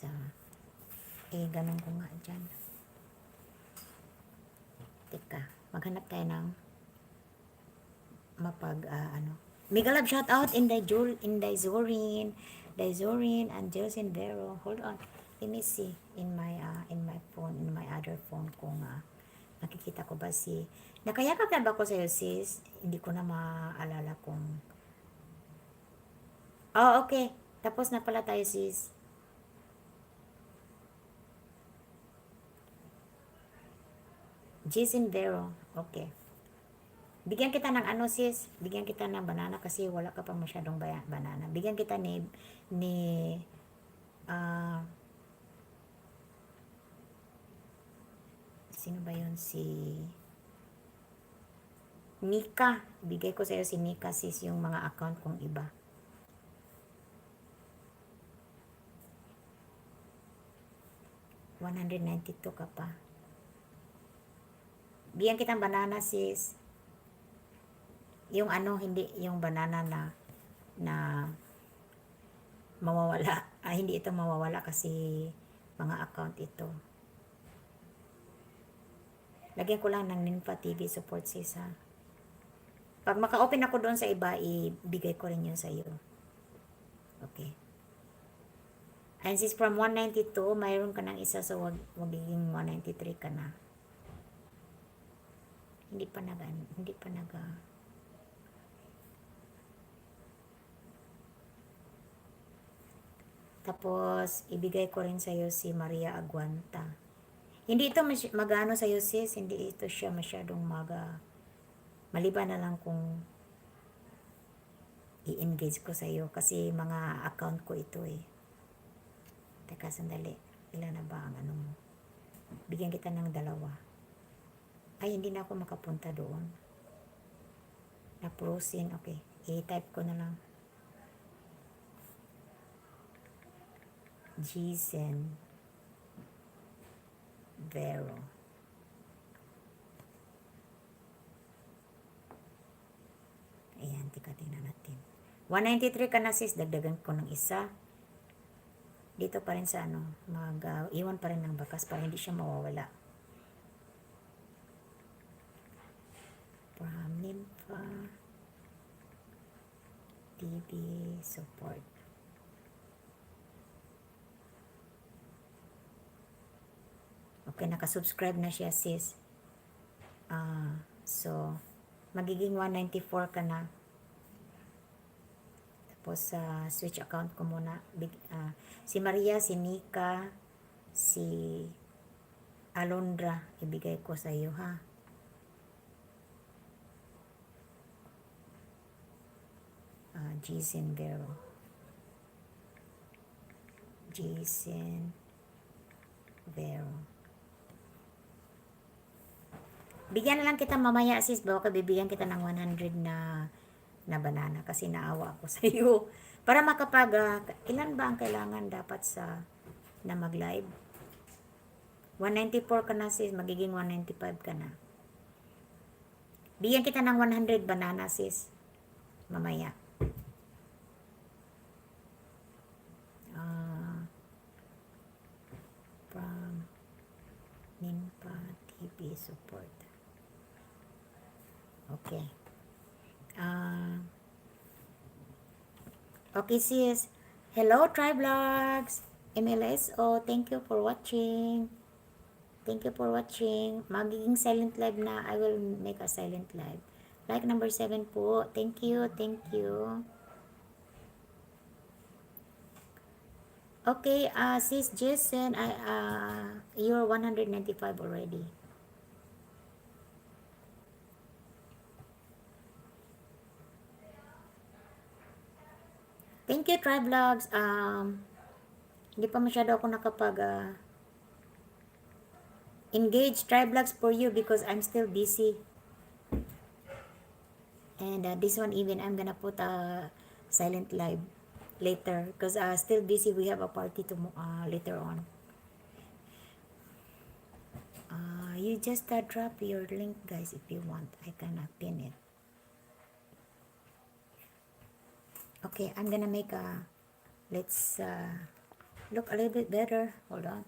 sa ganun ko nga dyan. Teka, maghanap tayo ng ano. Mega love shout out in Zorin, and Jocelyn Vero. Hold on. Let me see in my phone, in my other phone kung nakikita ko ba si nakayakap na ba ko sa'yo sis? Hindi ko na maalala kung oh okay. Tapos na pala tayo sis. Jason Vero. Okay. Bigyan kita ng ano sis, bigyan kita ng banana kasi wala ka pa masyadong banana. Bigyan kita ni ah sino ba yun? Si Nika. Bigay ko sa iyo si Nika sis yung mga account kong iba. $192 ka pa. Bigyan kitang banana sis. Yung ano, hindi yung banana na mawawala. Hindi ito mawawala kasi mga account ito. Lagyan ko lang ng Ninfa TV support sis ha. Pag maka-open ako doon sa iba, ibigay ko rin yun sa iyo. Okay. And sis from 192, mayroon ka ng isa so magiging 193 ka na. Hindi pa naga Tapos, ibigay ko rin sa'yo si Maria Aguanta. Hindi ito magano sa'yo sis, hindi ito siya masyadong maliban na lang kung i-engage ko sa'yo kasi mga account ko ito eh. Teka, sandali. Ilan na ba ang ano mo? Bigyan kita ng 2. Ay, hindi na ako makapunta doon. Na-frozen, okay. I-type ko na lang. Jason Vero. Ayan, tingnan natin. 193 ka na sis, dagdagan ko ng isa. Dito pa rin sa ano, iwan pa rin ng bakas para hindi siya mawawala. From Ninfa TV support. Okay, nakasubscribe na siya sis. So, magiging 194 ka na. Tapos, switch account ko muna. Si Maria, si Nika, si Alondra, ibigay ko sa iyo ha. Jason Vero. Jason Vero. Bigyan na lang kita mamaya sis, baka bibigyan kita ng 100 na banana kasi naawa ako sa iyo. Para makapag ilan ba ang kailangan dapat na mag-live? 194 ka na sis, magiging 195 ka na. Bigyan kita ng 100 banana sis mamaya. From Ninfa TV support. Okay. Okay sis. Hello Trivlogs. MLSO. Thank you for watching. Thank you for watching. Magiging silent live na. I will make a silent live. Like number 7 po. Thank you. Thank you. Okay. Sis Jason. You're 195 already. Thank you, Trivlogs. Hindi pa masyado ako nakapag engage Trivlogs for you because I'm still busy. And this one even I'm gonna put a silent live later because still busy. We have a party later on. You just drop your link guys if you want. I can pin it. Okay, I'm gonna make let's look a little bit better. Hold on.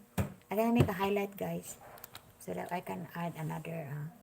I'm gonna make a highlight, guys, so that I can add another